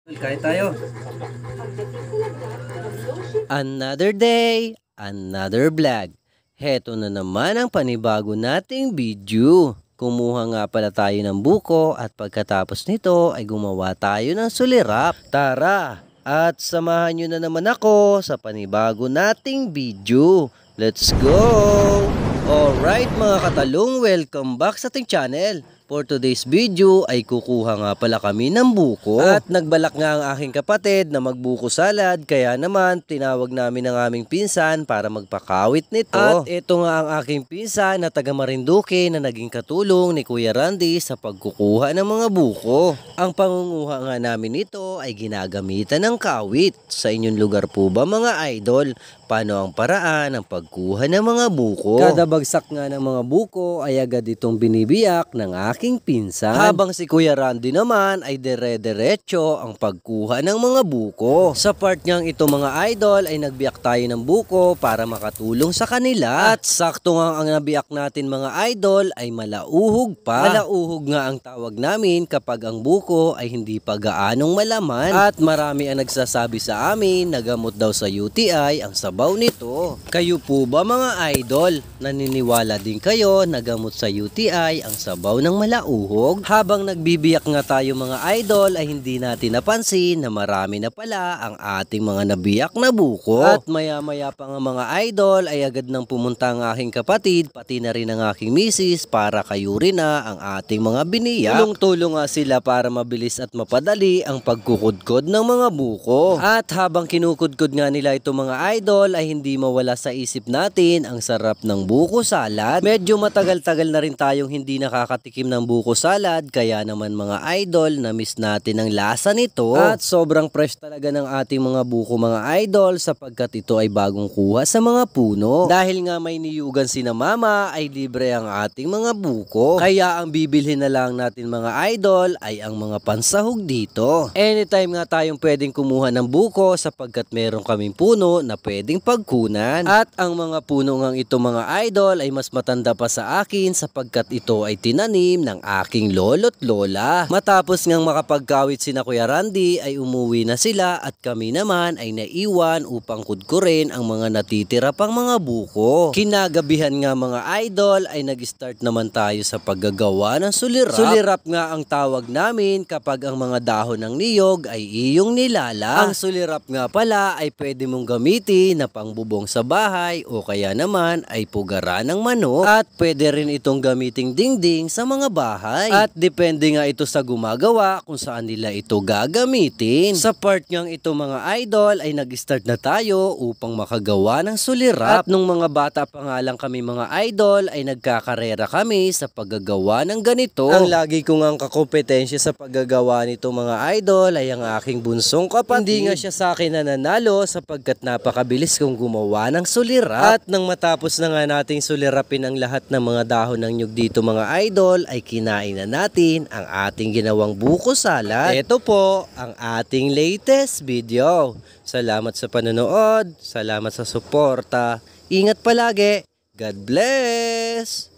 Kain tayo. Another day, another vlog. Heto na naman ang panibago nating video. Kumuha nga pala tayo ng buko at pagkatapos nito ay gumawa tayo ng sulirap. Tara at samahan nyo na naman ako sa panibago nating video. Let's go! Alright mga katalong, welcome back sa ating channel. For today's video ay kukuha nga pala kami ng buko. At nagbalak nga ang aking kapatid na magbuko salad, kaya naman tinawag namin ang aming pinsan para magpakawit nito. At ito nga ang aking pinsan na taga Marinduque na naging katulong ni Kuya Randy sa pagkukuha ng mga buko. Ang pangunguha nga namin nito ay ginagamitan ng kawit. Sa inyong lugar po ba mga idol? Paano ang paraan ng pagkuha ng mga buko? Kada bagsak nga ng mga buko ay agad itong binibiyak ng aking pinsan. Habang si Kuya Randy naman ay dire-diretso ang pagkuha ng mga buko. Sa part niyang ito mga idol ay nagbiyak tayo ng buko para makatulong sa kanila. At sakto nga ang nabiyak natin mga idol ay malauhog pa. Malauhog nga ang tawag namin kapag ang buko ay hindi pa gaanong malaman. At marami ang nagsasabi sa amin na gamot daw sa UTI ang sabaw nito. Kayo po ba mga idol? Naniniwala din kayo na gamot sa UTI ang sabaw ng malauhog? Habang nagbibiyak nga tayo mga idol ay hindi natin napansin na marami na pala ang ating mga nabiyak na buko. At maya maya pa nga mga idol ay agad nang pumunta ang aking kapatid pati na rin ang aking misis para kayurin na ang ating mga biniyak. Tulong-tulong nga sila para mabilis at mapadali ang pagkukudkod ng mga buko. At habang kinukudkod nga nila ito mga idol ay hindi mawala sa isip natin ang sarap ng buko salad. Medyo matagal-tagal na rin tayong hindi nakakatikim ng buko salad, kaya naman mga idol na miss natin ang lasa nito. At sobrang fresh talaga ng ating mga buko mga idol sapagkat ito ay bagong kuha sa mga puno. Dahil nga may niyugan si na mama ay libre ang ating mga buko. Kaya ang bibilhin na lang natin mga idol ay ang mga pansahog dito. Anytime nga tayong pwedeng kumuha ng buko sapagkat meron kaming puno na pwedeng pagkunan. At ang mga puno ngang ito mga idol ay mas matanda pa sa akin sapagkat ito ay tinanim ng aking lolo't lola. Matapos ngang makapagkawit sina Kuya Randy ay umuwi na sila at kami naman ay naiwan upang kudkurin ang mga natitira pang mga buko. Kinagabihan nga mga idol ay nag-start naman tayo sa paggagawa ng sulirap. Sulirap nga ang tawag namin kapag ang mga dahon ng niyog ay iyong nilala. Ang sulirap nga pala ay pwede mong gamitin na pangbubong sa bahay o kaya naman ay pugara ng manok. At pwede rin itong gamiting dingding sa mga bahay. At depende nga ito sa gumagawa kung saan nila ito gagamitin. Sa part niyang ito mga idol ay nag-start na tayo upang makagawa ng sulirap. At nung mga bata pa nga lang kami mga idol ay nagkakarera kami sa paggagawa ng ganito. Ang lagi ko ngang kakompetensya sa paggagawa nito mga idol ay ang aking bunsong kapatid. Hindi nga siya sa akin nananalo sapagkat napakabilis kong gumawa ng sulirap. At nang matapos na nga nating sulirapin ang lahat ng mga dahon ng nyug dito mga idol ay kinain na natin ang ating ginawang buko salad. Ito po ang ating latest video. Salamat sa panonood, salamat sa suporta. Ingat palagi. God bless!